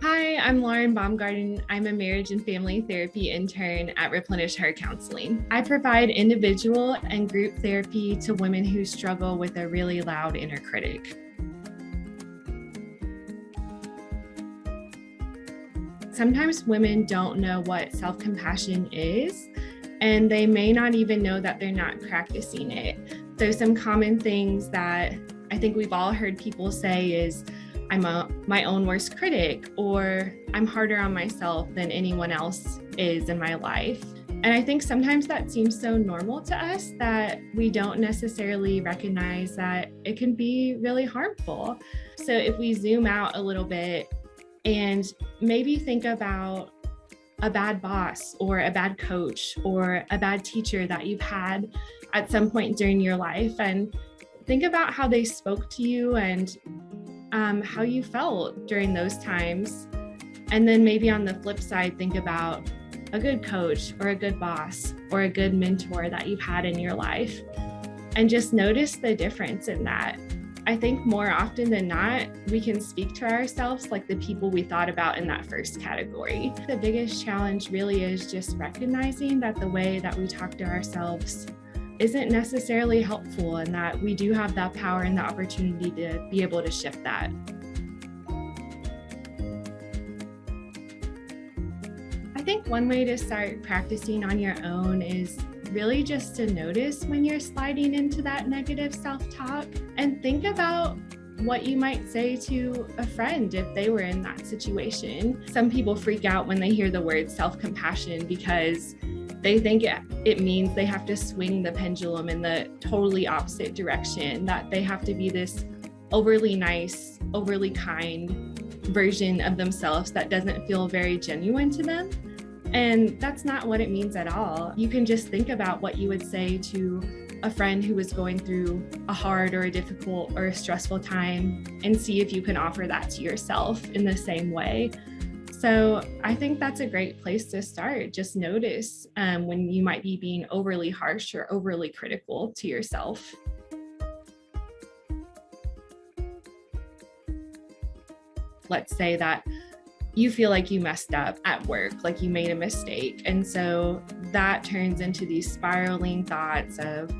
Hi, I'm Lauren Baumgarten. I'm a marriage and family therapy intern at Replenish Her Counseling. I provide individual and group therapy to women who struggle with a really loud inner critic. Sometimes women don't know what self-compassion is, and they may not even know that they're not practicing it. So some common things that I think we've all heard people say is, I'm my own worst critic, or I'm harder on myself than anyone else is in my life. And I think sometimes that seems so normal to us that we don't necessarily recognize that it can be really harmful. So if we zoom out a little bit and maybe think about a bad boss or a bad coach or a bad teacher that you've had at some point during your life, and think about how they spoke to you and how you felt during those times. And then maybe on the flip side, think about a good coach or a good boss or a good mentor that you've had in your life, and just notice the difference in that. I think more often than not, we can speak to ourselves like the people we thought about in that first category. The biggest challenge really is just recognizing that the way that we talk to ourselves isn't necessarily helpful, and that we do have that power and the opportunity to be able to shift that. I think one way to start practicing on your own is really just to notice when you're sliding into that negative self-talk, and think about what you might say to a friend if they were in that situation. Some people freak out when they hear the word self-compassion because they think it means they have to swing the pendulum in the totally opposite direction, that they have to be this overly nice, overly kind version of themselves that doesn't feel very genuine to them. And that's not what it means at all. You can just think about what you would say to a friend who was going through a hard or a difficult or a stressful time, and see if you can offer that to yourself in the same way. So I think that's a great place to start. Just notice when you might be being overly harsh or overly critical to yourself. Let's say that you feel like you messed up at work, like you made a mistake. And so that turns into these spiraling thoughts of,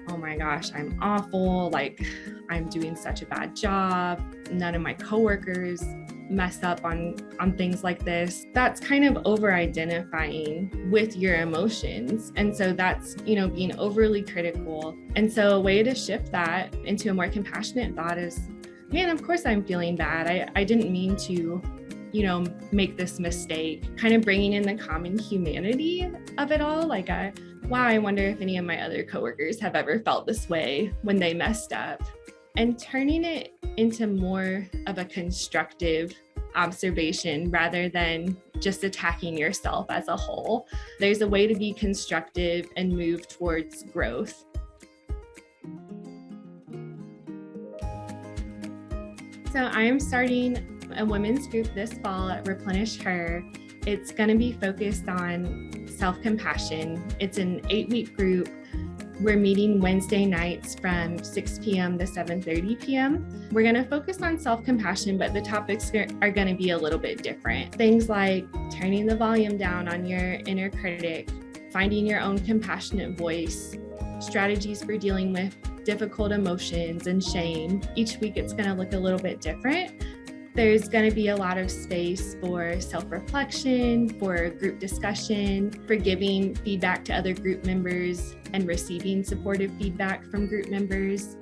oh my gosh, I'm awful. Like, I'm doing such a bad job. None of my coworkers mess up on things like this. That's kind of over-identifying with your emotions. And so that's, being overly critical. And so a way to shift that into a more compassionate thought is, man, of course I'm feeling bad. I didn't mean to, make this mistake. Kind of bringing in the common humanity of it all. Like, wow, I wonder if any of my other coworkers have ever felt this way when they messed up. And turning it into more of a constructive observation rather than just attacking yourself as a whole. There's a way to be constructive and move towards growth. So I am starting a women's group this fall at Replenish Her. It's going to be focused on self-compassion. It's an 8-week group. We're meeting Wednesday nights from 6 p.m. to 7:30 p.m. We're going to focus on self-compassion, but the topics are going to be a little bit different. Things like turning the volume down on your inner critic, finding your own compassionate voice, strategies for dealing with difficult emotions and shame. Each week it's going to look a little bit different. There's going to be a lot of space for self-reflection, for group discussion, for giving feedback to other group members and receiving supportive feedback from group members.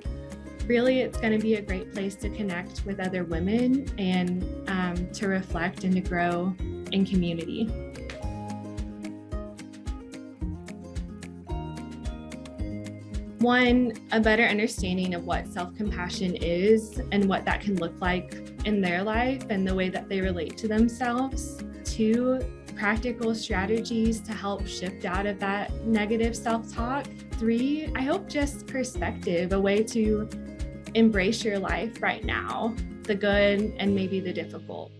Really, it's going to be a great place to connect with other women and to reflect and to grow in community. One, a better understanding of what self-compassion is and what that can look like in their life and the way that they relate to themselves. Two, practical strategies to help shift out of that negative self-talk. Three, I hope just perspective, a way to embrace your life right now, the good and maybe the difficult.